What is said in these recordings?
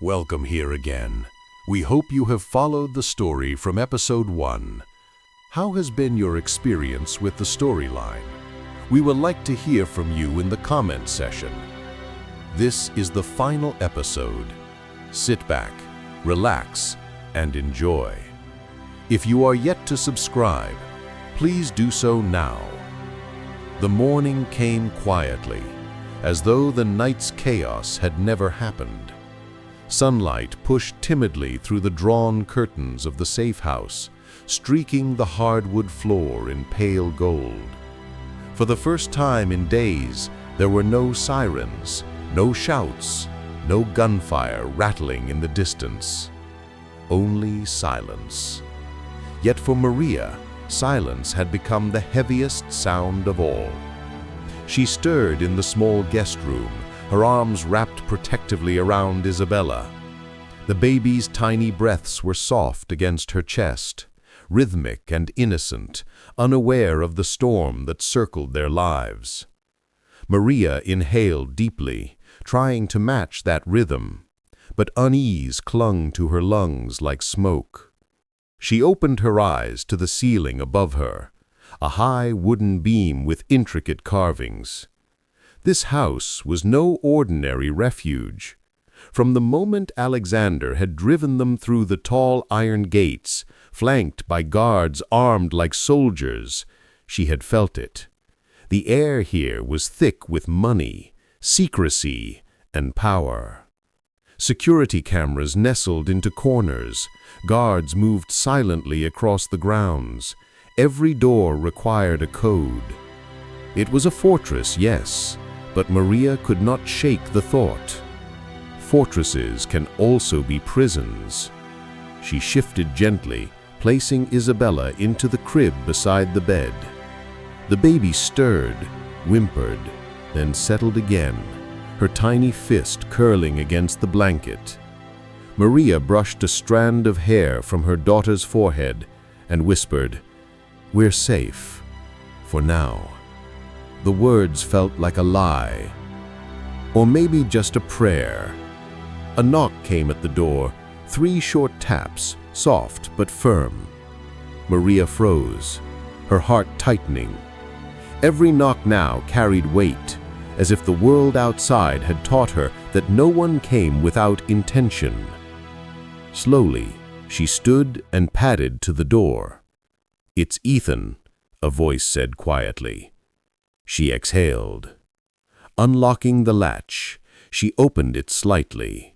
Welcome here again. We hope you have followed the story from episode 1. How has been your experience with the storyline? We would like to hear from you in the comment section. This is the final episode. Sit back, relax, and enjoy. If you are yet to subscribe, please do so now. The morning came quietly, as though the night's chaos had never happened. Sunlight pushed timidly through the drawn curtains of the safe house, streaking the hardwood floor in pale gold. For the first time in days, there were no sirens, no shouts, no gunfire rattling in the distance. Only silence. Yet for Maria, silence had become the heaviest sound of all. She stirred in the small guest room, her arms wrapped protectively around Isabella. The baby's tiny breaths were soft against her chest, rhythmic and innocent, unaware of the storm that circled their lives. Maria inhaled deeply, trying to match that rhythm, but unease clung to her lungs like smoke. She opened her eyes to the ceiling above her, a high wooden beam with intricate carvings. This house was no ordinary refuge. From the moment Alexander had driven them through the tall iron gates, flanked by guards armed like soldiers, she had felt it. The air here was thick with money, secrecy, and power. Security cameras nestled into corners, guards moved silently across the grounds. Every door required a code. It was a fortress, yes, but Maria could not shake the thought. Fortresses can also be prisons. She shifted gently, placing Isabella into the crib beside the bed. The baby stirred, whimpered, then settled again, her tiny fist curling against the blanket. Maria brushed a strand of hair from her daughter's forehead and whispered, "We're safe, for now." The words felt like a lie, or maybe just a prayer. A knock came at the door, 3 short taps, soft but firm. Maria froze, her heart tightening. Every knock now carried weight, as if the world outside had taught her that no one came without intention. Slowly, she stood and padded to the door. "It's Ethan," a voice said quietly. She exhaled. Unlocking the latch, she opened it slightly.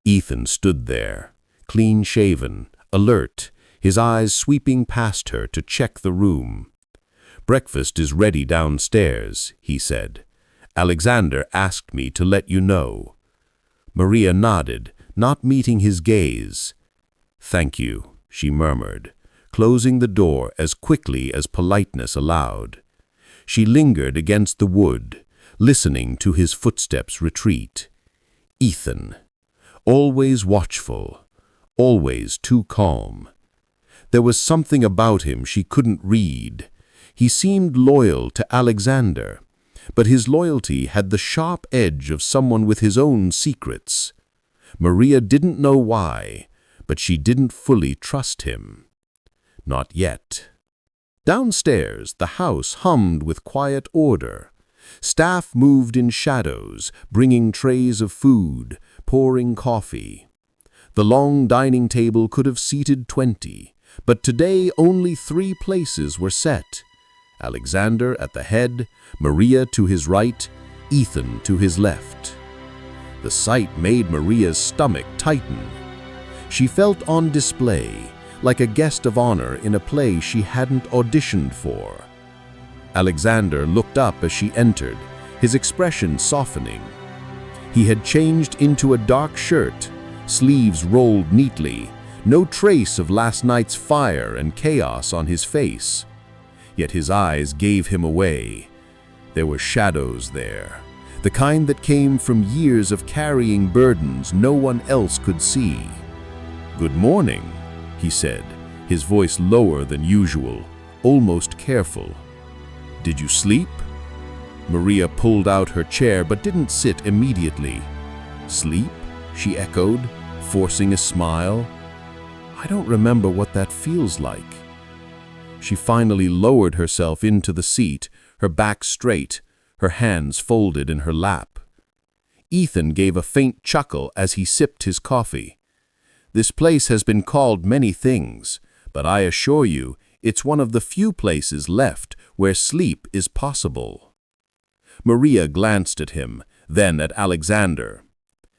Ethan stood there, clean-shaven, alert, his eyes sweeping past her to check the room. "Breakfast is ready downstairs," he said. "Alexander asked me to let you know." Maria nodded, not meeting his gaze. "Thank you," she murmured, closing the door as quickly as politeness allowed. She lingered against the wood, listening to his footsteps retreat. Ethan, always watchful, always too calm. There was something about him she couldn't read. He seemed loyal to Alexander, but his loyalty had the sharp edge of someone with his own secrets. Maria didn't know why, but she didn't fully trust him. Not yet. Downstairs, the house hummed with quiet order. Staff moved in shadows, bringing trays of food, pouring coffee. The long dining table could have seated 20, but today only 3 places were set. Alexander at the head, Maria to his right, Ethan to his left. The sight made Maria's stomach tighten. She felt on display, like a guest of honor in a play she hadn't auditioned for. Alexander looked up as she entered, his expression softening. He had changed into a dark shirt, sleeves rolled neatly, no trace of last night's fire and chaos on his face. Yet his eyes gave him away. There were shadows there, the kind that came from years of carrying burdens no one else could see. "Good morning," he said, his voice lower than usual, almost careful. "Did you sleep?" Maria pulled out her chair but didn't sit immediately. "Sleep?" she echoed, forcing a smile. I don't remember what that feels like. She finally lowered herself into the seat, her back straight, her hands folded in her lap. Ethan gave a faint chuckle as he sipped his coffee. This place has been called many things, but I assure you, it's one of the few places left where sleep is possible. Maria glanced at him, then at Alexander.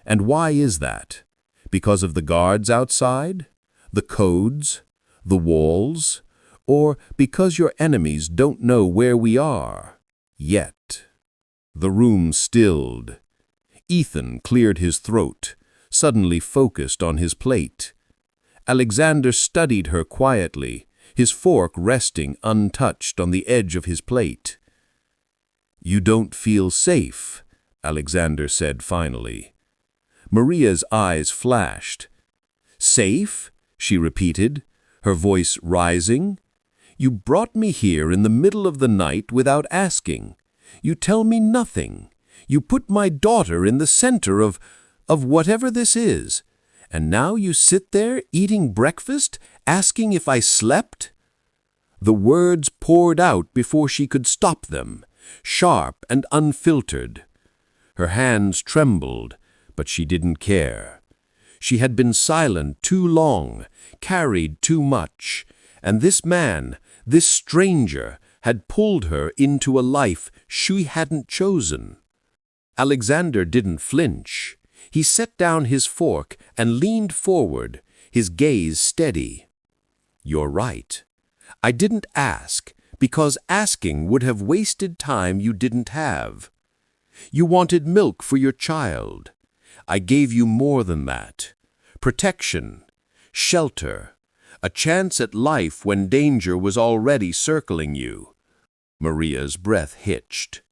And why is that? Because of the guards outside? The codes? The walls? Or because your enemies don't know where we are? Yet. The room stilled. Ethan cleared his throat, suddenly focused on his plate. Alexander studied her quietly, his fork resting untouched on the edge of his plate. You don't feel safe, Alexander said finally. Maria's eyes flashed. Safe? She repeated, her voice rising. You brought me here in the middle of the night without asking. You tell me nothing. You put my daughter in the center of whatever this is. And now you sit there eating breakfast, asking if I slept? The words poured out before she could stop them, sharp and unfiltered. Her hands trembled, but she didn't care. She had been silent too long, carried too much, and this man, this stranger, had pulled her into a life she hadn't chosen. Alexander didn't flinch. He set down his fork and leaned forward, his gaze steady. You're right. I didn't ask, because asking would have wasted time you didn't have. You wanted milk for your child. I gave you more than that. Protection, shelter, a chance at life when danger was already circling you. Maria's breath hitched.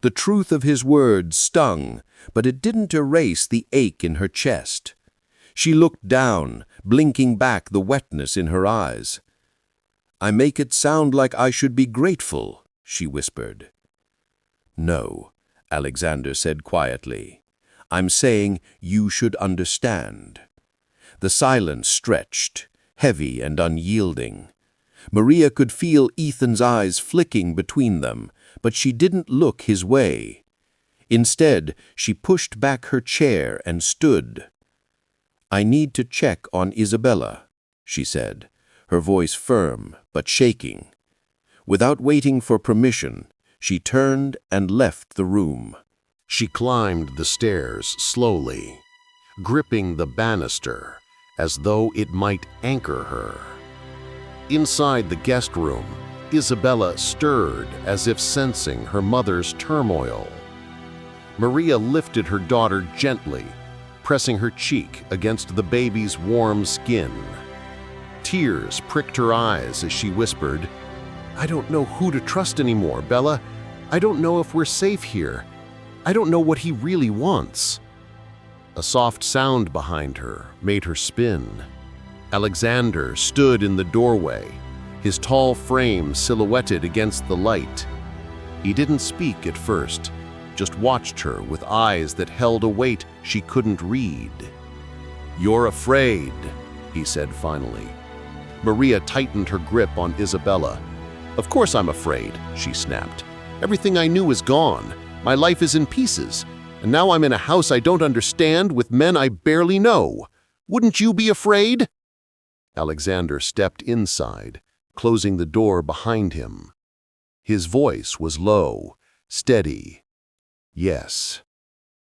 The truth of his words stung, but it didn't erase the ache in her chest. She looked down, blinking back the wetness in her eyes. I make it sound like I should be grateful, she whispered. No, Alexander said quietly. I'm saying you should understand. The silence stretched, heavy and unyielding. Maria could feel Ethan's eyes flicking between them, but she didn't look his way. Instead, she pushed back her chair and stood. I need to check on Isabella, she said, her voice firm but shaking. Without waiting for permission, she turned and left the room. She climbed the stairs slowly, gripping the banister as though it might anchor her. Inside the guest room, Isabella stirred as if sensing her mother's turmoil. Maria lifted her daughter gently, pressing her cheek against the baby's warm skin. Tears pricked her eyes as she whispered, I don't know who to trust anymore, Bella. I don't know if we're safe here. I don't know what he really wants. A soft sound behind her made her spin. Alexander stood in the doorway, his tall frame silhouetted against the light. He didn't speak at first, just watched her with eyes that held a weight she couldn't read. You're afraid, he said finally. Maria tightened her grip on Isabella. Of course I'm afraid, she snapped. Everything I knew is gone. My life is in pieces, and now I'm in a house I don't understand with men I barely know. Wouldn't you be afraid? Alexander stepped inside, closing the door behind him. His voice was low, steady. Yes,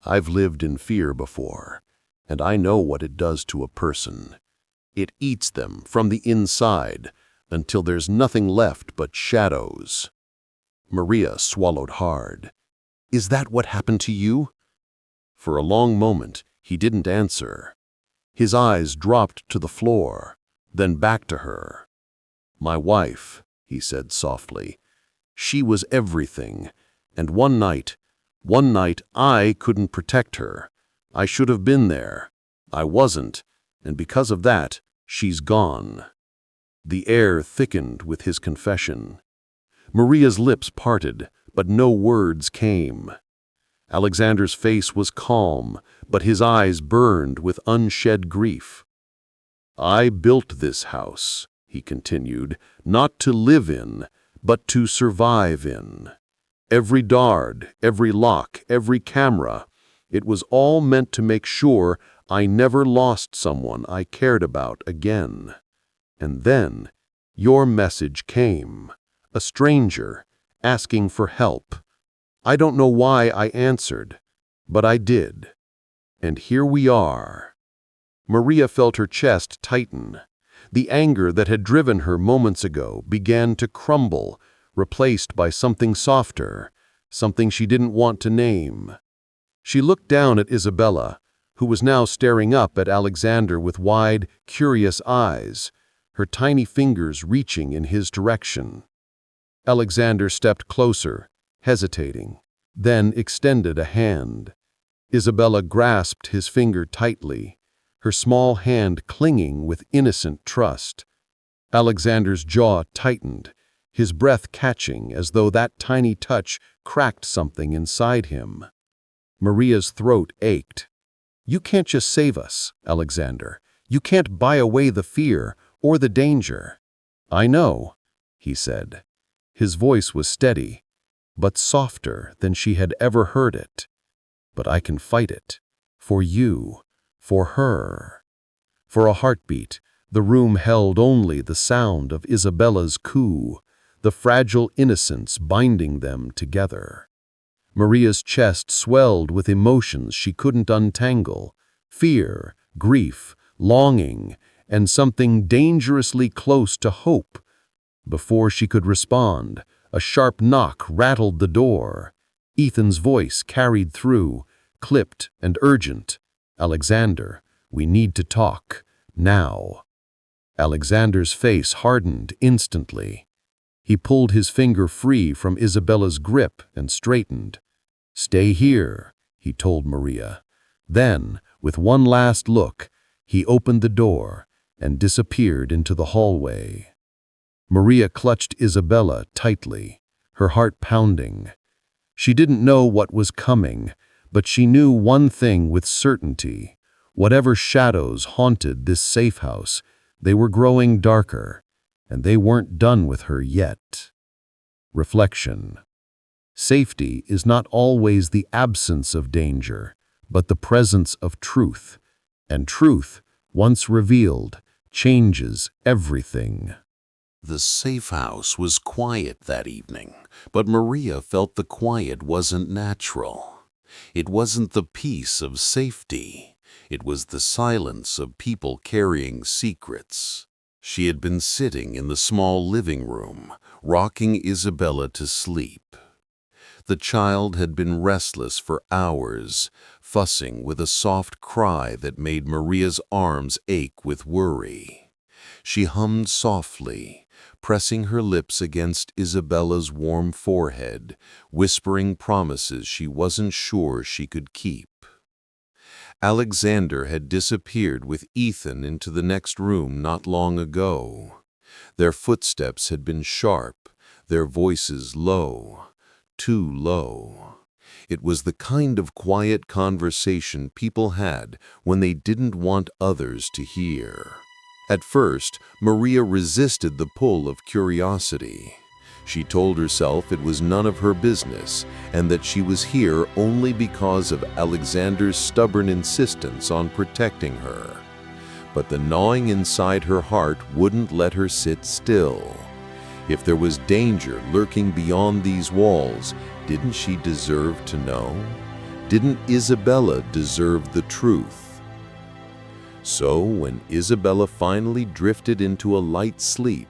I've lived in fear before, and I know what it does to a person. It eats them from the inside until there's nothing left but shadows. Maria swallowed hard. Is that what happened to you? For a long moment, he didn't answer. His eyes dropped to the floor, then back to her. My wife, he said softly. She was everything, and one night I couldn't protect her. I should have been there. I wasn't, and because of that, she's gone. The air thickened with his confession. Maria's lips parted, but no words came. Alexander's face was calm, but his eyes burned with unshed grief. "I built this house," he continued, "not to live in, but to survive in. Every dart, every lock, every camera, it was all meant to make sure I never lost someone I cared about again. And then your message came, a stranger, asking for help. I don't know why I answered, but I did. And here we are." Maria felt her chest tighten. The anger that had driven her moments ago began to crumble, replaced by something softer, something she didn't want to name. She looked down at Isabella, who was now staring up at Alexander with wide, curious eyes, her tiny fingers reaching in his direction. Alexander stepped closer, hesitating, then extended a hand. Isabella grasped his finger tightly, her small hand clinging with innocent trust. Alexander's jaw tightened, his breath catching as though that tiny touch cracked something inside him. Maria's throat ached. "You can't just save us, Alexander. You can't buy away the fear or the danger." "I know," he said. His voice was steady, but softer than she had ever heard it. "But I can fight it. For you. For her." For a heartbeat, the room held only the sound of Isabella's coo, the fragile innocence binding them together. Maria's chest swelled with emotions she couldn't untangle: fear, grief, longing, and something dangerously close to hope. Before she could respond, a sharp knock rattled the door. Ethan's voice carried through, clipped and urgent. "Alexander, we need to talk, now." Alexander's face hardened instantly. He pulled his finger free from Isabella's grip and straightened. "Stay here," he told Maria. Then, with one last look, he opened the door and disappeared into the hallway. Maria clutched Isabella tightly, her heart pounding. She didn't know what was coming, but she knew one thing with certainty: whatever shadows haunted this safe house, they were growing darker, and they weren't done with her yet. Reflection. Safety is not always the absence of danger, but the presence of truth, and truth, once revealed, changes everything. The safe house was quiet that evening, but Maria felt the quiet wasn't natural. It wasn't the peace of safety. It was the silence of people carrying secrets. She had been sitting in the small living room, rocking Isabella to sleep. The child had been restless for hours, fussing with a soft cry that made Maria's arms ache with worry. She hummed softly, pressing her lips against Isabella's warm forehead, whispering promises she wasn't sure she could keep. Alexander had disappeared with Ethan into the next room not long ago. Their footsteps had been sharp, their voices low, too low. It was the kind of quiet conversation people had when they didn't want others to hear. At first, Maria resisted the pull of curiosity. She told herself it was none of her business and that she was here only because of Alexander's stubborn insistence on protecting her. But the gnawing inside her heart wouldn't let her sit still. If there was danger lurking beyond these walls, didn't she deserve to know? Didn't Isabella deserve the truth? So, when Isabella finally drifted into a light sleep,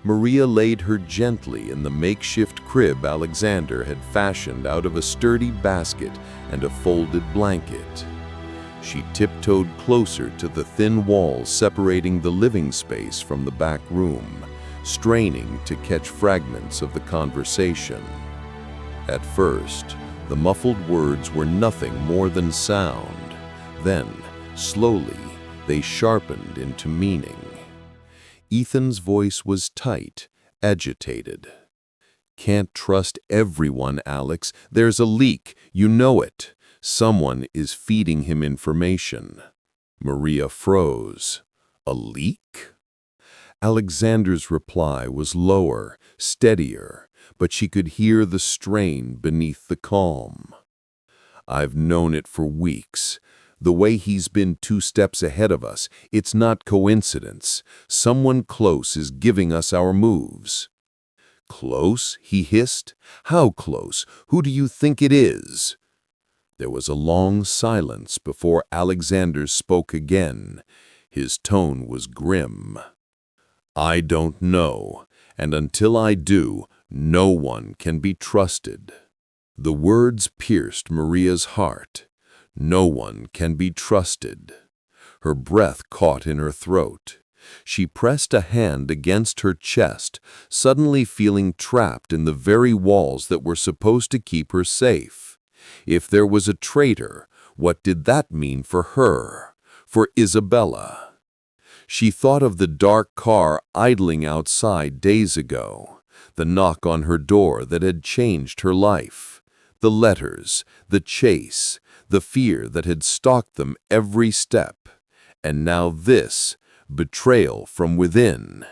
Maria laid her gently in the makeshift crib Alexander had fashioned out of a sturdy basket and a folded blanket. She tiptoed closer to the thin walls separating the living space from the back room, straining to catch fragments of the conversation. At first, the muffled words were nothing more than sound. Then, slowly, they sharpened into meaning. Ethan's voice was tight, agitated. Can't trust everyone, Alex. There's a leak. You know it. Someone is feeding him information. Maria froze. A leak? Alexander's reply was lower, steadier, but she could hear the strain beneath the calm. I've known it for weeks. The way he's been 2 steps ahead of us, it's not coincidence. Someone close is giving us our moves. Close? He hissed. How close? Who do you think it is? There was a long silence before Alexander spoke again. His tone was grim. I don't know, and until I do, no one can be trusted. The words pierced Maria's heart. No one can be trusted. Her breath caught in her throat. She pressed a hand against her chest, suddenly feeling trapped in the very walls that were supposed to keep her safe. If there was a traitor, what did that mean for her, for Isabella? She thought of the dark car idling outside days ago, the knock on her door that had changed her life, the letters, the chase, the fear that had stalked them every step, and now this, betrayal from within.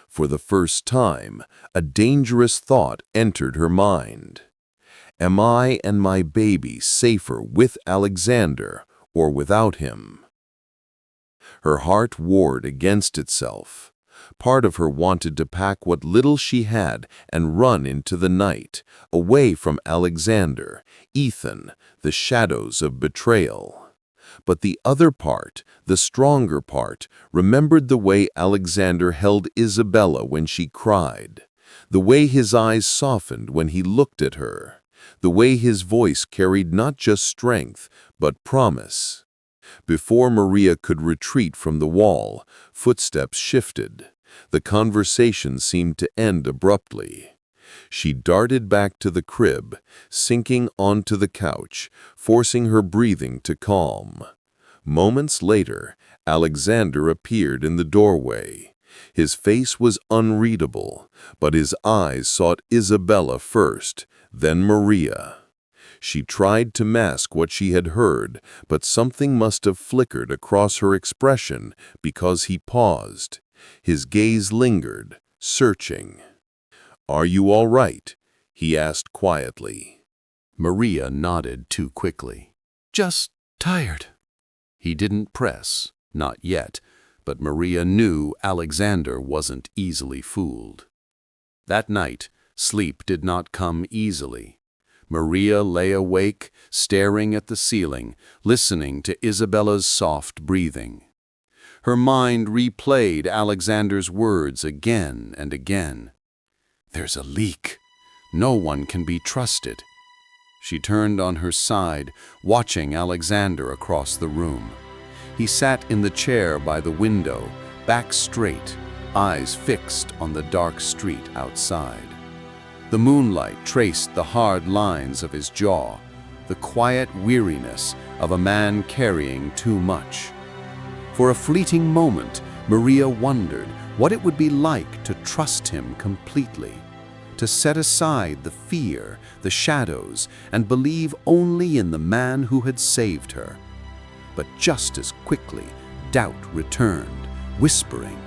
For the first time, a dangerous thought entered her mind. Am I and my baby safer with Alexander or without him? Her heart warred against itself. Part of her wanted to pack what little she had and run into the night, away from Alexander, Ethan, the shadows of betrayal. But the other part, the stronger part, remembered the way Alexander held Isabella when she cried, the way his eyes softened when he looked at her, the way his voice carried not just strength, but promise. Before Maria could retreat from the wall, footsteps shifted. The conversation seemed to end abruptly. She darted back to the crib, sinking onto the couch, forcing her breathing to calm. Moments later, Alexander appeared in the doorway. His face was unreadable, but his eyes sought Isabella first, then Maria. She tried to mask what she had heard, but something must have flickered across her expression because he paused. His gaze lingered, searching. "Are you all right?" he asked quietly. Maria nodded too quickly. "Just tired." He didn't press, not yet, but Maria knew Alexander wasn't easily fooled. That night, sleep did not come easily. Maria lay awake, staring at the ceiling, listening to Isabella's soft breathing. Her mind replayed Alexander's words again and again. "There's a leak. No one can be trusted." She turned on her side, watching Alexander across the room. He sat in the chair by the window, back straight, eyes fixed on the dark street outside. The moonlight traced the hard lines of his jaw, the quiet weariness of a man carrying too much. For a fleeting moment, Maria wondered what it would be like to trust him completely, to set aside the fear, the shadows, and believe only in the man who had saved her. But just as quickly, doubt returned, whispering,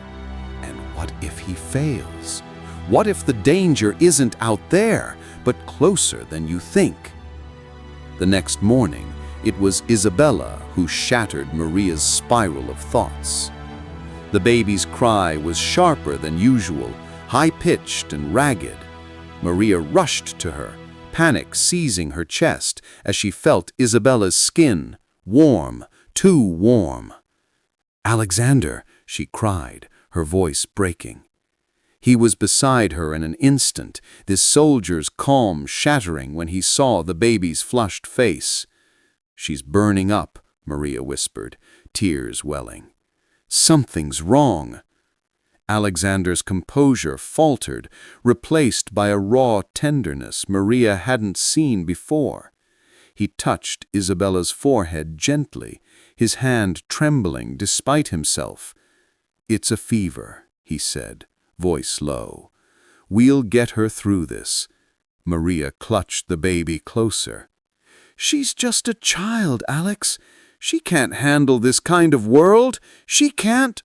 "And what if he fails? What if the danger isn't out there, but closer than you think?" The next morning, it was Isabella who shattered Maria's spiral of thoughts. The baby's cry was sharper than usual, high-pitched and ragged. Maria rushed to her, panic seizing her chest as she felt Isabella's skin, warm, too warm. "Alexander," she cried, her voice breaking. He was beside her in an instant, this soldier's calm shattering when he saw the baby's flushed face. "She's burning up," Maria whispered, tears welling. "Something's wrong." Alexander's composure faltered, replaced by a raw tenderness Maria hadn't seen before. He touched Isabella's forehead gently, his hand trembling despite himself. "It's a fever," he said, voice low. We'll get her through this." Maria clutched the baby closer. "She's just a child, Alex. She can't handle this kind of world. She can't—"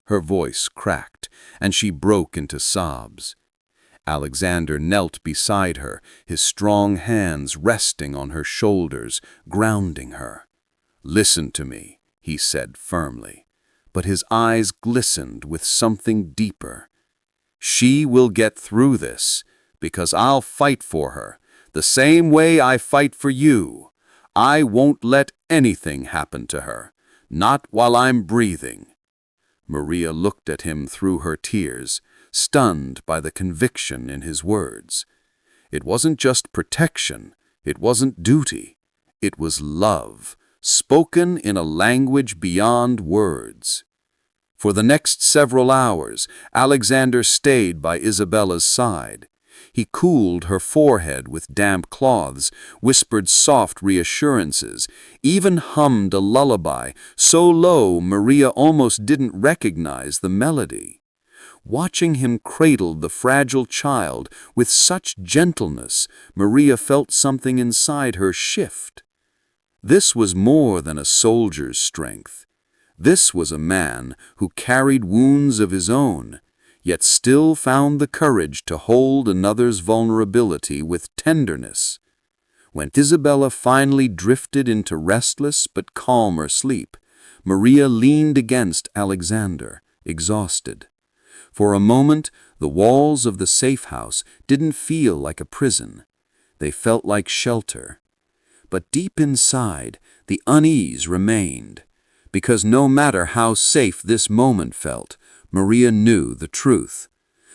Her voice cracked, and she broke into sobs. Alexander knelt beside her, his strong hands resting on her shoulders, grounding her. "Listen to me," he said firmly, but his eyes glistened with something deeper. "She will get through this, because I'll fight for her, the same way I fight for you. I won't let anything happen to her, not while I'm breathing." Maria looked at him through her tears, stunned by the conviction in his words. It wasn't just protection, it wasn't duty, it was love, spoken in a language beyond words. For the next several hours, Alexander stayed by Isabella's side. He cooled her forehead with damp cloths, whispered soft reassurances, even hummed a lullaby so low Maria almost didn't recognize the melody. Watching him cradle the fragile child with such gentleness, Maria felt something inside her shift. This was more than a soldier's strength. This was a man who carried wounds of his own, yet still found the courage to hold another's vulnerability with tenderness. When Isabella finally drifted into restless but calmer sleep, Maria leaned against Alexander, exhausted. For a moment, the walls of the safe house didn't feel like a prison. They felt like shelter. But deep inside, the unease remained, because no matter how safe this moment felt, Maria knew the truth.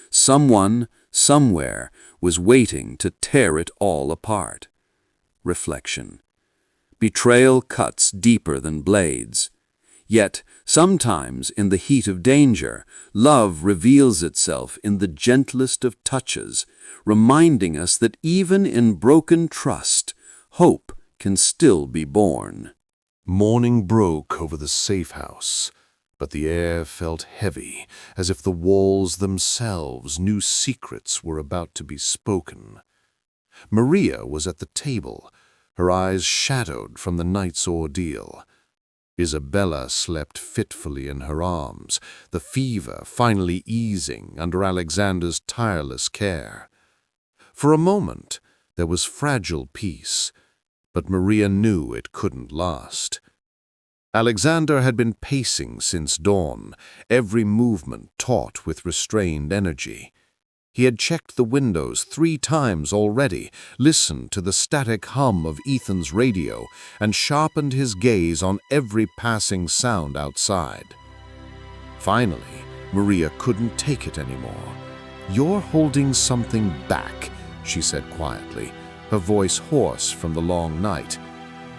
Someone, somewhere, was waiting to tear it all apart. Reflection. Betrayal cuts deeper than blades. Yet, sometimes in the heat of danger, love reveals itself in the gentlest of touches, reminding us that even in broken trust, hope can still be born. Morning broke over the safe house, but the air felt heavy, as if the walls themselves knew secrets were about to be spoken. Maria was at the table, her eyes shadowed from the night's ordeal. Isabella slept fitfully in her arms, the fever finally easing under Alexander's tireless care. For a moment, there was fragile peace, but Maria knew it couldn't last. Alexander had been pacing since dawn, every movement taut with restrained energy. He had checked the windows 3 times already, listened to the static hum of Ethan's radio, and sharpened his gaze on every passing sound outside. Finally, Maria couldn't take it anymore. "You're holding something back," she said quietly, her voice hoarse from the long night.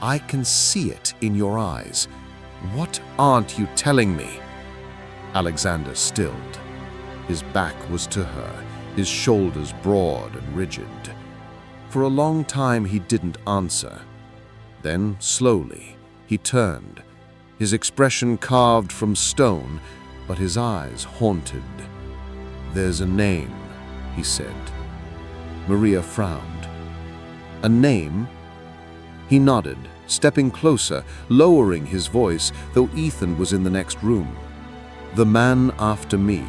"I can see it in your eyes. What aren't you telling me?" Alexander stilled. His back was to her, his shoulders broad and rigid. For a long time he didn't answer. Then, slowly, he turned, his expression carved from stone, but his eyes haunted. "There's a name," he said. Maria frowned. "A name?" He nodded, stepping closer, lowering his voice, though Ethan was in the next room. "The man after me.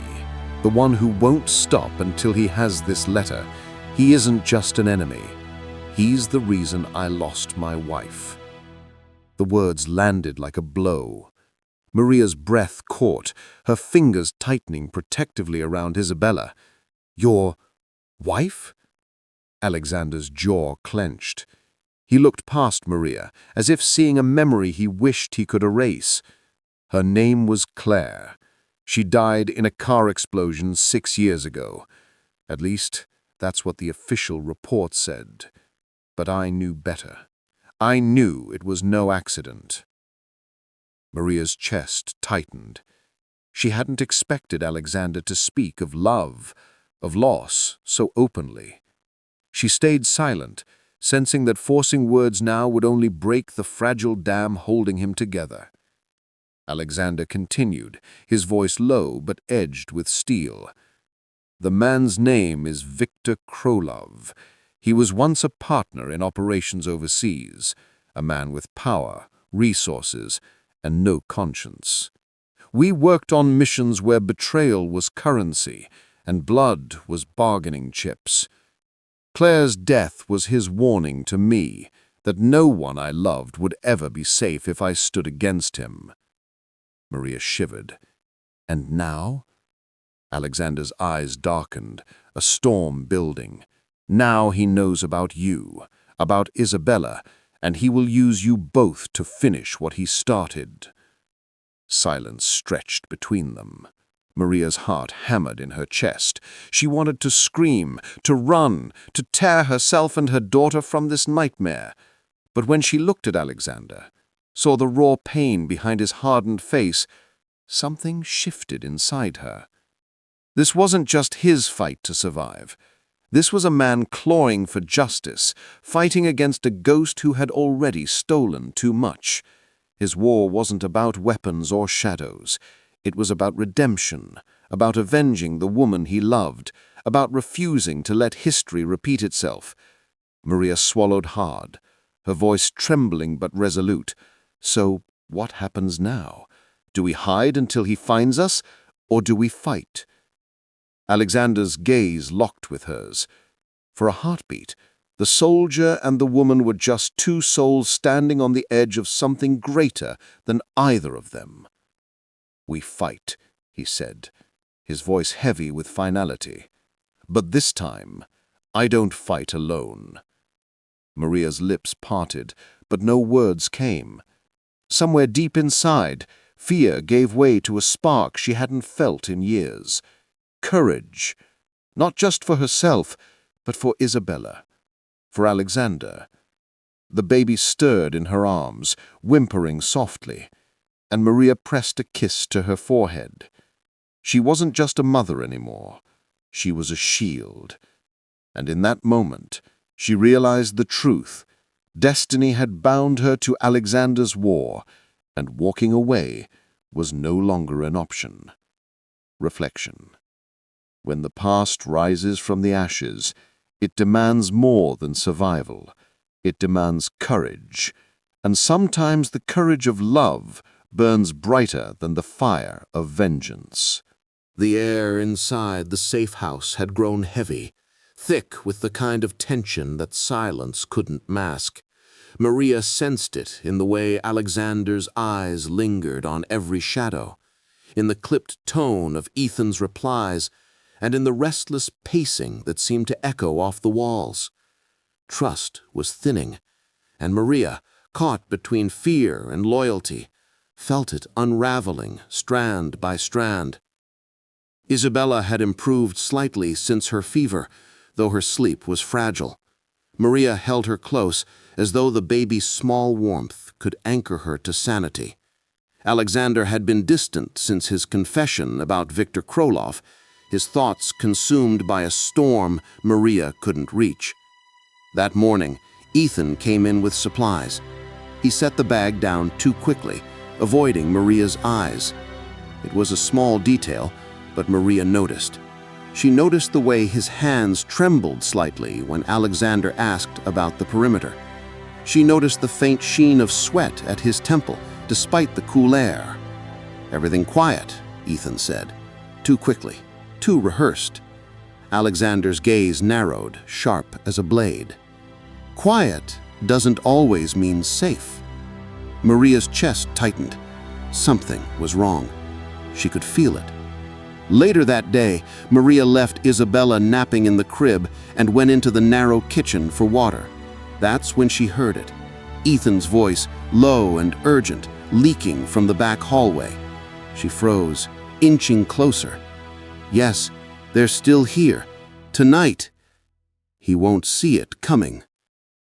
The one who won't stop until he has this letter. He isn't just an enemy. He's the reason I lost my wife." The words landed like a blow. Maria's breath caught, her fingers tightening protectively around Isabella. "Your wife?" Alexander's jaw clenched. He looked past Maria, as if seeing a memory he wished he could erase. Her name was Claire. She died in a car explosion 6 years ago. At least, that's what the official report said. But I knew better. I knew it was no accident. Maria's chest tightened. She hadn't expected Alexander to speak of love, of loss, so openly. She stayed silent, sensing that forcing words now would only break the fragile dam holding him together. Alexander continued, his voice low but edged with steel. The man's name is Viktor Krolov. He was once a partner in operations overseas, a man with power, resources, and no conscience. We worked on missions where betrayal was currency and blood was bargaining chips. Claire's death was his warning to me that no one I loved would ever be safe if I stood against him. Maria shivered. And now? Alexander's eyes darkened, a storm building. Now he knows about you, about Isabella, and he will use you both to finish what he started. Silence stretched between them. Maria's heart hammered in her chest. She wanted to scream, to run, to tear herself and her daughter from this nightmare. But when she looked at Alexander, saw the raw pain behind his hardened face, something shifted inside her. This wasn't just his fight to survive. This was a man clawing for justice, fighting against a ghost who had already stolen too much. His war wasn't about weapons or shadows. It was about redemption, about avenging the woman he loved, about refusing to let history repeat itself. Maria swallowed hard, her voice trembling but resolute. So, what happens now? Do we hide until he finds us, or do we fight? Alexander's gaze locked with hers. For a heartbeat, the soldier and the woman were just two souls standing on the edge of something greater than either of them. "We fight," he said, his voice heavy with finality. "But this time, I don't fight alone." Maria's lips parted, but no words came. Somewhere deep inside, fear gave way to a spark she hadn't felt in years. Courage, not just for herself, but for Isabella, for Alexander. The baby stirred in her arms, whimpering softly, and Maria pressed a kiss to her forehead. She wasn't just a mother anymore. She was a shield. And in that moment, she realized the truth. Destiny had bound her to Alexander's war, and walking away was no longer an option. Reflection. When the past rises from the ashes, it demands more than survival. It demands courage, and sometimes the courage of love burns brighter than the fire of vengeance. The air inside the safe house had grown heavy, thick with the kind of tension that silence couldn't mask. Maria sensed it in the way Alexander's eyes lingered on every shadow, in the clipped tone of Ethan's replies, and in the restless pacing that seemed to echo off the walls. Trust was thinning, and Maria, caught between fear and loyalty, felt it unraveling strand by strand. Isabella had improved slightly since her fever, though her sleep was fragile. Maria held her close, as though the baby's small warmth could anchor her to sanity. Alexander had been distant since his confession about Viktor Krolov, his thoughts consumed by a storm Maria couldn't reach. That morning, Ethan came in with supplies. He set the bag down too quickly, avoiding Maria's eyes. It was a small detail, but Maria noticed. She noticed the way his hands trembled slightly when Alexander asked about the perimeter. She noticed the faint sheen of sweat at his temple, despite the cool air. "Everything quiet," Ethan said. "Too quickly. Too rehearsed." Alexander's gaze narrowed, sharp as a blade. "Quiet doesn't always mean safe." Maria's chest tightened. Something was wrong. She could feel it. Later that day, Maria left Isabella napping in the crib and went into the narrow kitchen for water. That's when she heard it. Ethan's voice, low and urgent, leaking from the back hallway. She froze, inching closer. "Yes, they're still here. Tonight." He won't see it coming.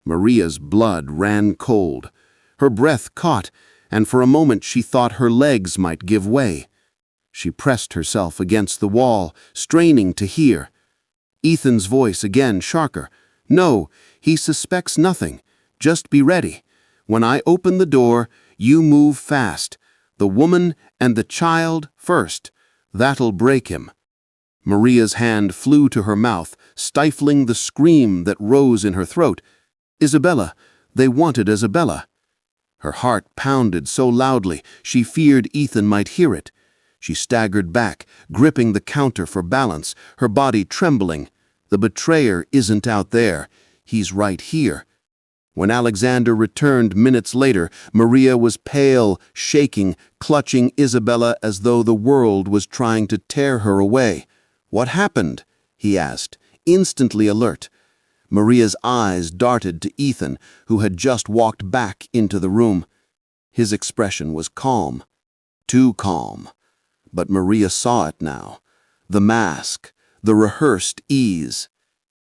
Maria's blood ran cold. Her breath caught, and for a moment she thought her legs might give way. She pressed herself against the wall, straining to hear. Ethan's voice again, sharper. "No, he suspects nothing. Just be ready. When I open the door, you move fast. The woman and the child first. That'll break him." Maria's hand flew to her mouth, stifling the scream that rose in her throat. Isabella! They wanted Isabella! Her heart pounded so loudly she feared Ethan might hear it. She staggered back, gripping the counter for balance, her body trembling. The betrayer isn't out there. He's right here. When Alexander returned minutes later, Maria was pale, shaking, clutching Isabella as though the world was trying to tear her away. "What happened?" he asked, instantly alert. Maria's eyes darted to Ethan, who had just walked back into the room. His expression was calm, too calm. But Maria saw it now. The mask, the rehearsed ease.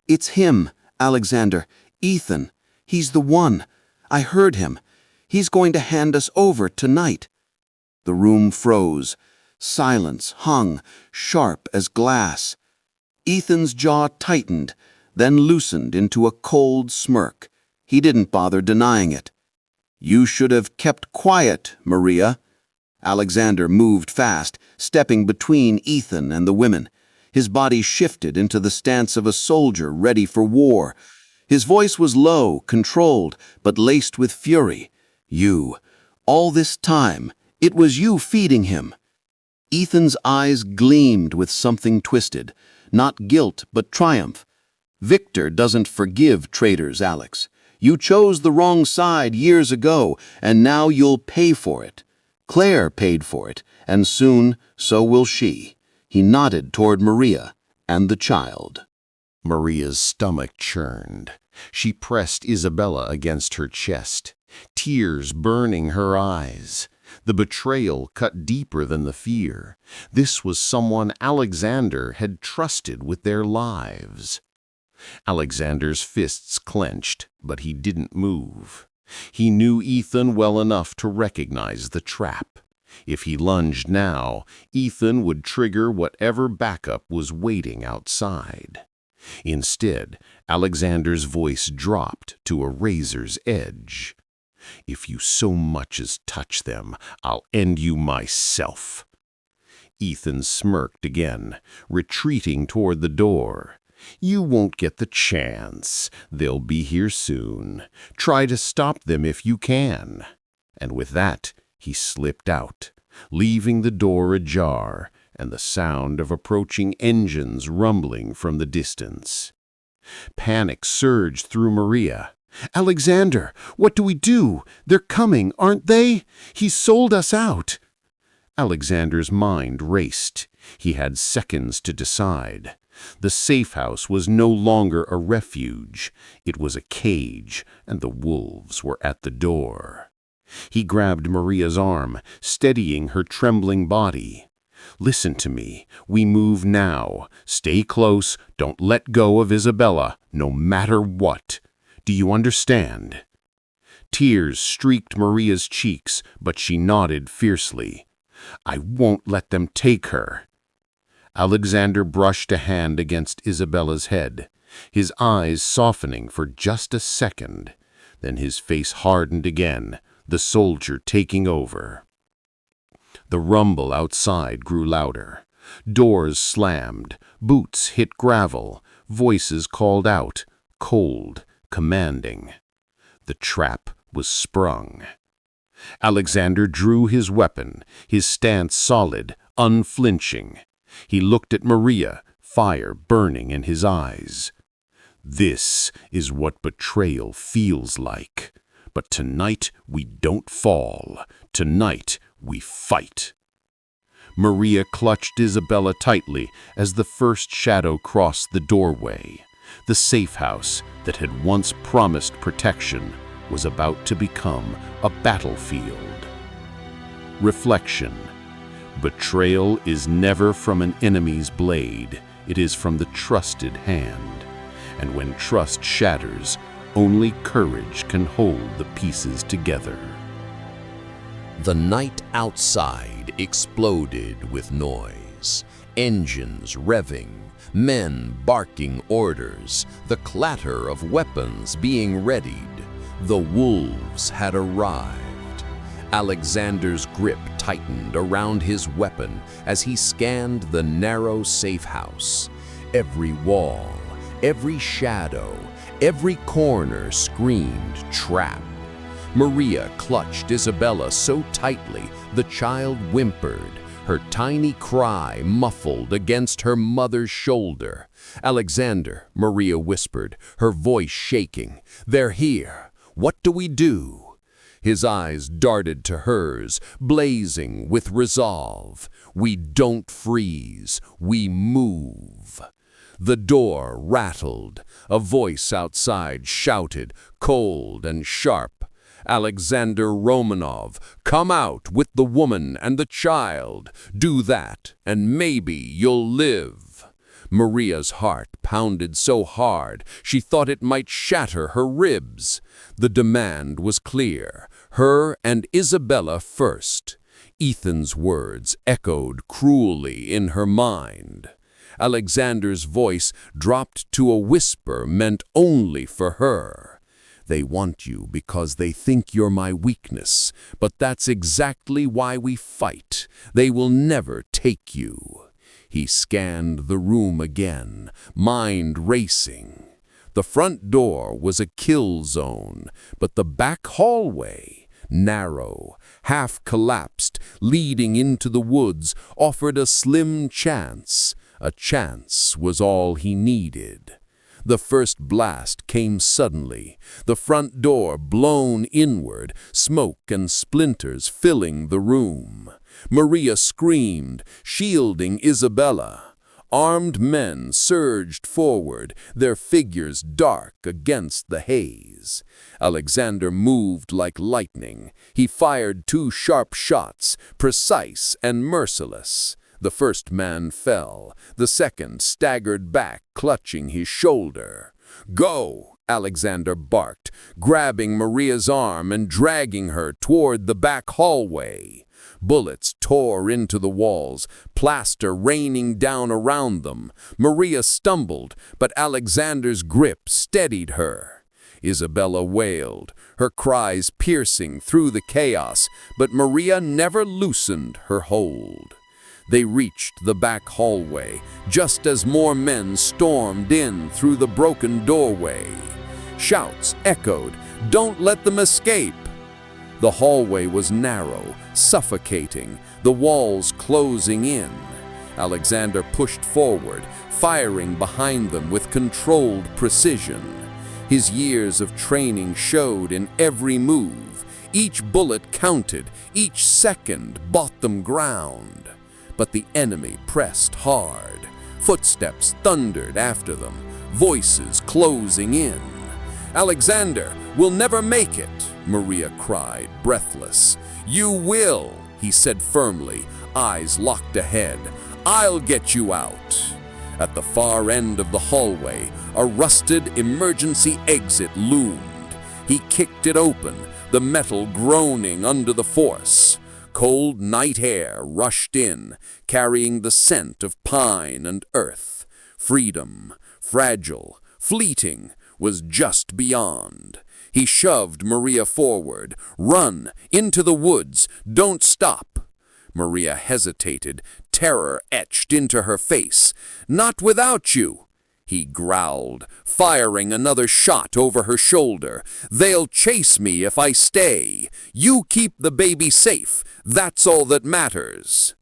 "It's him, Alexander. Ethan. He's the one. I heard him. He's going to hand us over tonight." The room froze. Silence hung, sharp as glass. Ethan's jaw tightened, then loosened into a cold smirk. He didn't bother denying it. "You should have kept quiet, Maria." Alexander moved fast, stepping between Ethan and the women. His body shifted into the stance of a soldier ready for war. His voice was low, controlled, but laced with fury. "You. All this time, it was you feeding him." Ethan's eyes gleamed with something twisted, not guilt but triumph. "Victor doesn't forgive traitors, Alex. You chose the wrong side years ago, and now you'll pay for it. Claire paid for it, and soon so will she." He nodded toward Maria and the child. Maria's stomach churned. She pressed Isabella against her chest, tears burning her eyes. The betrayal cut deeper than the fear. This was someone Alexander had trusted with their lives. Alexander's fists clenched, but he didn't move. He knew Ethan well enough to recognize the trap. If he lunged now, Ethan would trigger whatever backup was waiting outside. Instead, Alexander's voice dropped to a razor's edge. "If you so much as touch them, I'll end you myself." Ethan smirked again, retreating toward the door. "You won't get the chance. They'll be here soon. Try to stop them if you can." And with that, he slipped out, leaving the door ajar and the sound of approaching engines rumbling from the distance. Panic surged through Maria. "Alexander, what do we do? They're coming, aren't they? He sold us out." Alexander's mind raced. He had seconds to decide. The safe house was no longer a refuge. It was a cage, and the wolves were at the door. He grabbed Maria's arm, steadying her trembling body. "Listen to me. We move now. Stay close. Don't let go of Isabella, no matter what. Do you understand?" Tears streaked Maria's cheeks, but she nodded fiercely. "I won't let them take her." Alexander brushed a hand against Isabella's head, his eyes softening for just a second. Then his face hardened again, the soldier taking over. The rumble outside grew louder. Doors slammed, boots hit gravel, voices called out, cold, commanding. The trap was sprung. Alexander drew his weapon, his stance solid, unflinching. He looked at Maria, fire burning in his eyes. "This is what betrayal feels like. But tonight we don't fall. Tonight we fight." Maria clutched Isabella tightly as the first shadow crossed the doorway. The safe house that had once promised protection was about to become a battlefield. Reflection. Betrayal is never from an enemy's blade. It is from the trusted hand. And when trust shatters, only courage can hold the pieces together. The night outside exploded with noise. Engines revving, men barking orders, the clatter of weapons being readied. The wolves had arrived. Alexander's grip tightened around his weapon as he scanned the narrow safe house. Every wall, every shadow, every corner screamed trap. Maria clutched Isabella so tightly the child whimpered, her tiny cry muffled against her mother's shoulder. "Alexander," Maria whispered, her voice shaking, "they're here. What do we do?" His eyes darted to hers, blazing with resolve. "We don't freeze, we move." The door rattled. A voice outside shouted, cold and sharp, "Alexander Romanov, come out with the woman and the child. Do that, and maybe you'll live." Maria's heart pounded so hard she thought it might shatter her ribs. The demand was clear, her and Isabella first. Ethan's words echoed cruelly in her mind. Alexander's voice dropped to a whisper meant only for her. "They want you because they think you're my weakness, but that's exactly why we fight. They will never take you." He scanned the room again, mind racing. The front door was a kill zone, but the back hallway, narrow, half-collapsed, leading into the woods, offered a slim chance. A chance was all he needed. The first blast came suddenly, the front door blown inward, smoke and splinters filling the room. Maria screamed, shielding Isabella. Armed men surged forward, their figures dark against the haze. Alexander moved like lightning. He fired 2 sharp shots, precise and merciless. The first man fell. The second staggered back, clutching his shoulder. "Go!" Alexander barked, grabbing Maria's arm and dragging her toward the back hallway. Bullets tore into the walls, plaster raining down around them. Maria stumbled, but Alexander's grip steadied her. Isabella wailed, her cries piercing through the chaos, but Maria never loosened her hold. They reached the back hallway, just as more men stormed in through the broken doorway. Shouts echoed, "Don't let them escape!" The hallway was narrow, suffocating, the walls closing in. Alexander pushed forward, firing behind them with controlled precision. His years of training showed in every move. Each bullet counted, each second bought them ground. But the enemy pressed hard. Footsteps thundered after them, voices closing in. "Alexander, we'll never make it," Maria cried, breathless. "You will," he said firmly, eyes locked ahead. "I'll get you out." At the far end of the hallway, a rusted emergency exit loomed. He kicked it open, the metal groaning under the force. Cold night air rushed in, carrying the scent of pine and earth. Freedom, fragile, fleeting, was just beyond. He shoved Maria forward. "Run, into the woods, don't stop." Maria hesitated, terror etched into her face. "Not without you," he growled, firing another shot over her shoulder. "They'll chase me if I stay. You keep the baby safe. That's all that matters."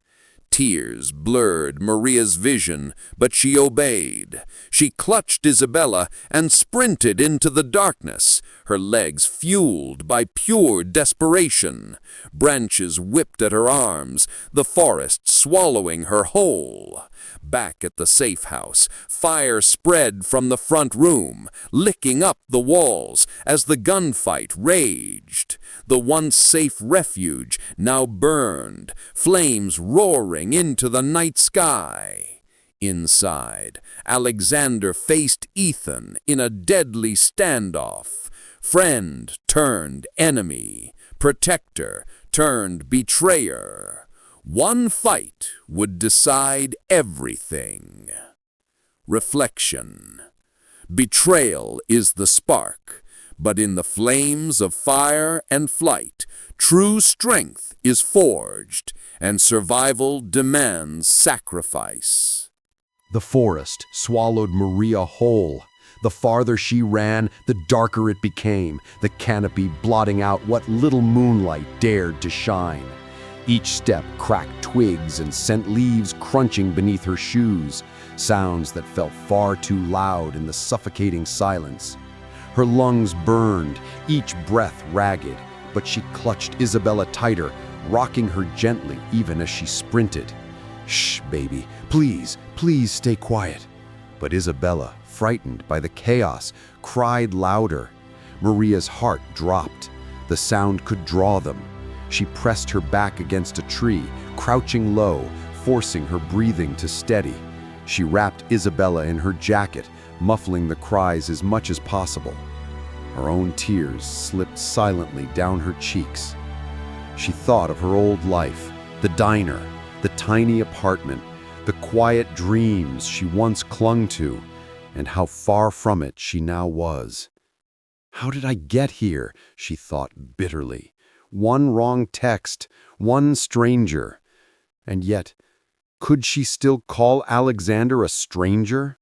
Tears blurred Maria's vision, but she obeyed. She clutched Isabella and sprinted into the darkness, her legs fueled by pure desperation. Branches whipped at her arms, the forest swallowing her whole. Back at the safe house, fire spread from the front room, licking up the walls as the gunfight raged. The once safe refuge now burned, flames roaring into the night sky. Inside, Alexander faced Ethan in a deadly standoff. Friend turned enemy, protector turned betrayer. One fight would decide everything. Reflection. Betrayal is the spark, But in the flames of fire and flight, true strength is forged, and survival demands sacrifice. The forest swallowed Maria whole. The farther she ran, the darker it became, the canopy blotting out what little moonlight dared to shine. Each step cracked twigs and sent leaves crunching beneath her shoes, sounds that felt far too loud in the suffocating silence. Her lungs burned, each breath ragged, but she clutched Isabella tighter, rocking her gently even as she sprinted. "Shh, baby, please, please stay quiet." But Isabella, frightened by the chaos, cried louder. Maria's heart dropped. The sound could draw them. She pressed her back against a tree, crouching low, forcing her breathing to steady. She wrapped Isabella in her jacket, muffling the cries as much as possible. Her own tears slipped silently down her cheeks. She thought of her old life, the diner, the tiny apartment, the quiet dreams she once clung to, and how far from it she now was. "How did I get here?" she thought bitterly. One wrong text, one stranger. And yet, could she still call Alexander a stranger?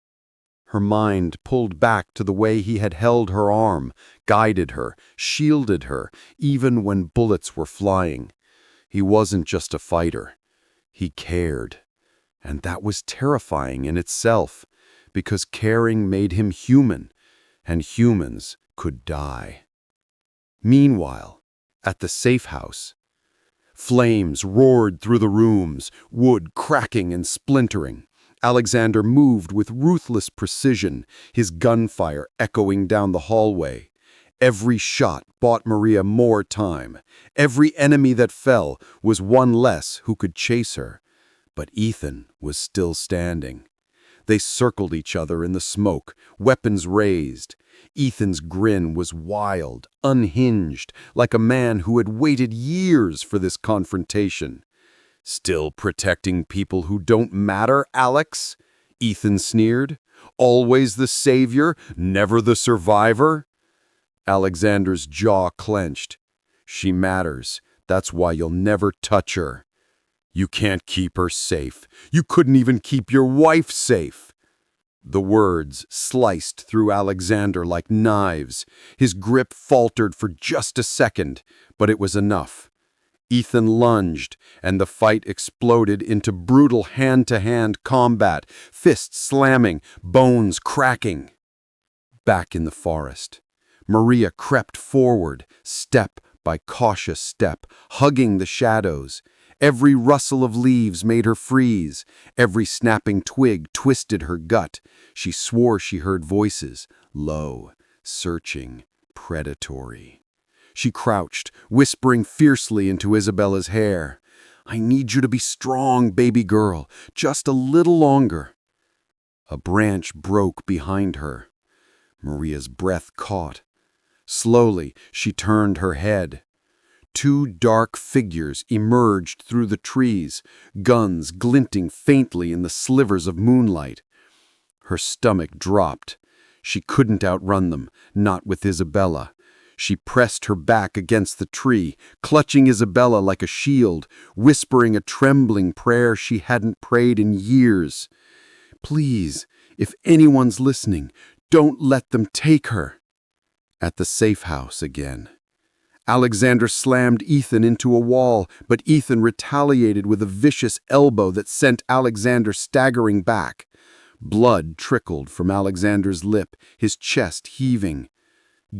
Her mind pulled back to the way he had held her arm, guided her, shielded her, even when bullets were flying. He wasn't just a fighter. He cared. And that was terrifying in itself, because caring made him human, and humans could die. Meanwhile, at the safe house, flames roared through the rooms, wood cracking and splintering. Alexander moved with ruthless precision, his gunfire echoing down the hallway. Every shot bought Maria more time. Every enemy that fell was one less who could chase her. But Ethan was still standing. They circled each other in the smoke, weapons raised. Ethan's grin was wild, unhinged, like a man who had waited years for this confrontation. "Still protecting people who don't matter, Alex?" Ethan sneered. "Always the savior, never the survivor?" Alexander's jaw clenched. "She matters. That's why you'll never touch her." "You can't keep her safe. You couldn't even keep your wife safe." The words sliced through Alexander like knives. His grip faltered for just a second, but it was enough. Ethan lunged, and the fight exploded into brutal hand-to-hand combat, fists slamming, bones cracking. Back in the forest, Maria crept forward, step by cautious step, hugging the shadows. Every rustle of leaves made her freeze. Every snapping twig twisted her gut. She swore she heard voices, low, searching, predatory. She crouched, whispering fiercely into Isabella's hair. "I need you to be strong, baby girl, just a little longer." A branch broke behind her. Maria's breath caught. Slowly, she turned her head. Two dark figures emerged through the trees, guns glinting faintly in the slivers of moonlight. Her stomach dropped. She couldn't outrun them, not with Isabella. She pressed her back against the tree, clutching Isabella like a shield, whispering a trembling prayer she hadn't prayed in years. "Please, if anyone's listening, don't let them take her." At the safe house again. Alexander slammed Ethan into a wall, but Ethan retaliated with a vicious elbow that sent Alexander staggering back. Blood trickled from Alexander's lip, his chest heaving.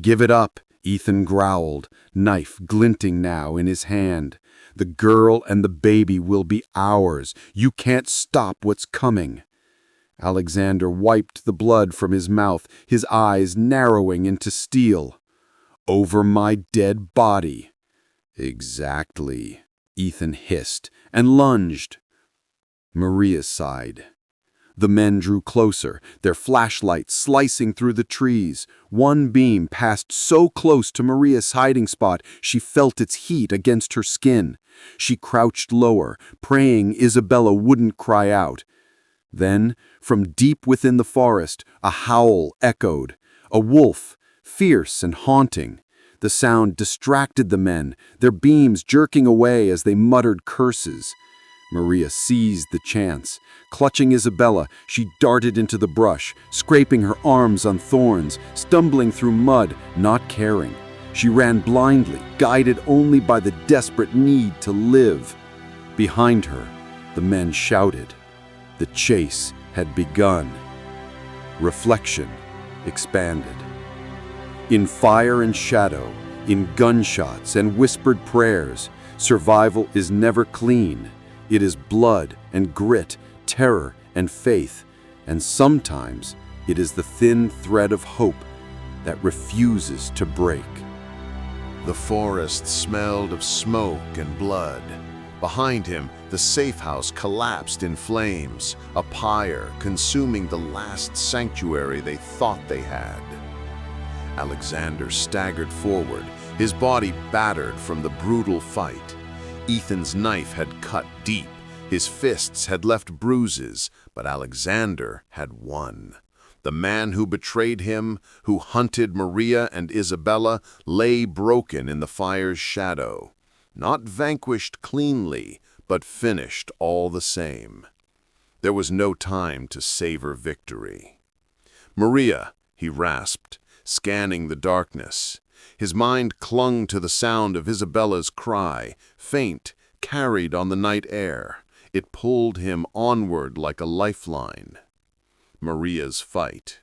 "Give it up," Ethan growled, knife glinting now in his hand. "The girl and the baby will be ours. You can't stop what's coming." Alexander wiped the blood from his mouth, his eyes narrowing into steel. "Over my dead body." "Exactly," Ethan hissed and lunged. Maria sighed. The men drew closer, their flashlights slicing through the trees. One beam passed so close to Maria's hiding spot, she felt its heat against her skin. She crouched lower, praying Isabella wouldn't cry out. Then, from deep within the forest, a howl echoed. A wolf, fierce and haunting. The sound distracted the men, their beams jerking away as they muttered curses. Maria seized the chance. Clutching Isabella, she darted into the brush, scraping her arms on thorns, stumbling through mud, not caring. She ran blindly, guided only by the desperate need to live. Behind her, the men shouted. The chase had begun. Reflection expanded. In fire and shadow, in gunshots and whispered prayers, survival is never clean. It is blood and grit, terror and faith, and sometimes it is the thin thread of hope that refuses to break. The forest smelled of smoke and blood. Behind him, the safe house collapsed in flames, a pyre consuming the last sanctuary they thought they had. Alexander staggered forward, his body battered from the brutal fight. Ethan's knife had cut deep, his fists had left bruises, but Alexander had won. The man who betrayed him, who hunted Maria and Isabella, lay broken in the fire's shadow. Not vanquished cleanly, but finished all the same. There was no time to savor victory. "Maria," he rasped, scanning the darkness. His mind clung to the sound of Isabella's cry, faint, carried on the night air. It pulled him onward like a lifeline. Maria's fight.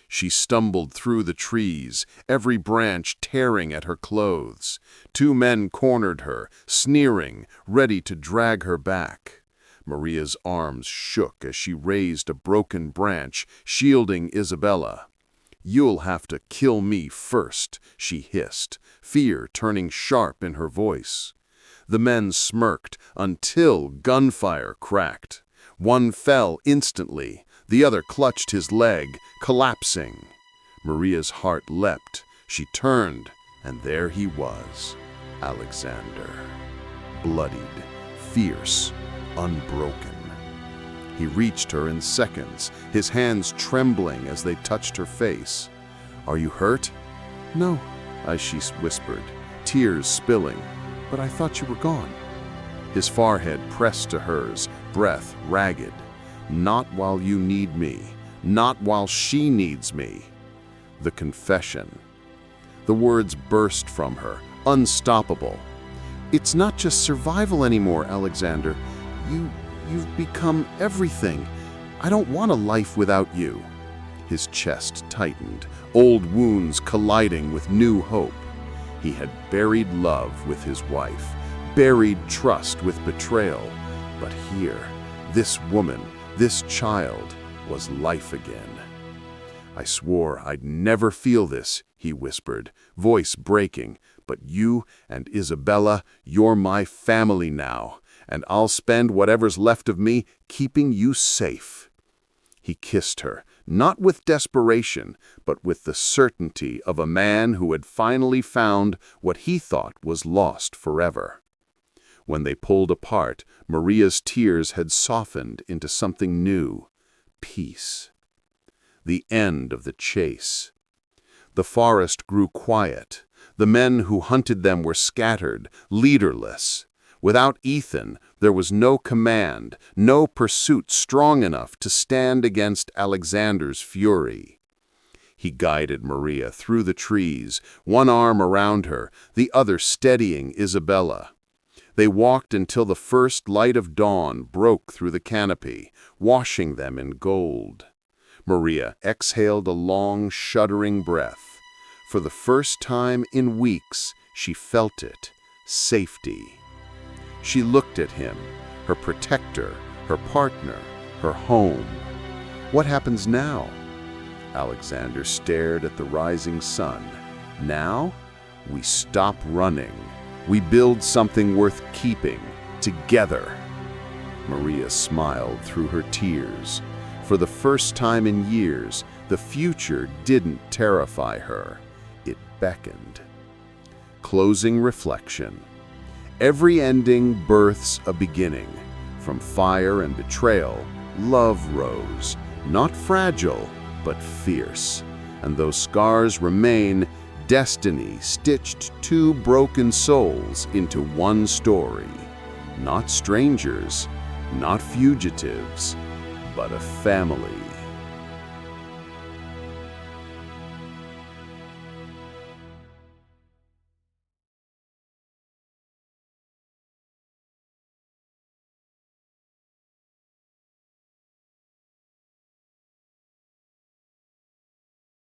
She stumbled through the trees, every branch tearing at her clothes. Two men cornered her, sneering, ready to drag her back. Maria's arms shook as she raised a broken branch, shielding Isabella. "You'll have to kill me first," she hissed, fear turning sharp in her voice. The men smirked until gunfire cracked. One fell instantly. The other clutched his leg, collapsing. Maria's heart leapt. She turned, and there he was, Alexander. Bloodied, fierce, unbroken. He reached her in seconds, his hands trembling as they touched her face. "Are you hurt?" "No," she whispered, tears spilling. "But I thought you were gone." His forehead pressed to hers, breath ragged. "Not while you need me. Not while she needs me." The confession. The words burst from her, unstoppable. "It's not just survival anymore, Alexander. You've become everything. I don't want a life without you." His chest tightened, old wounds colliding with new hope. He had buried love with his wife, buried trust with betrayal. But here, this woman, this child, was life again. "I swore I'd never feel this," he whispered, voice breaking. "But you and Isabella, you're my family now, and I'll spend whatever's left of me keeping you safe." He kissed her, not with desperation, but with the certainty of a man who had finally found what he thought was lost forever. When they pulled apart, Maria's tears had softened into something new, peace. The end of the chase. The forest grew quiet. The men who hunted them were scattered, leaderless. Without Ethan, there was no command, no pursuit strong enough to stand against Alexander's fury. He guided Maria through the trees, one arm around her, the other steadying Isabella. They walked until the first light of dawn broke through the canopy, washing them in gold. Maria exhaled a long, shuddering breath. For the first time in weeks, she felt it, safety. She looked at him, her protector, her partner, her home. What happens now? Alexander stared at the rising sun. Now, we stop running. We build something worth keeping, together. Maria smiled through her tears. For the first time in years, the future didn't terrify her. It beckoned. Closing reflection. Every ending births a beginning. From fire and betrayal, love rose, not fragile, but fierce. And those scars remain, destiny stitched two broken souls into one story. Not strangers, not fugitives, but a family.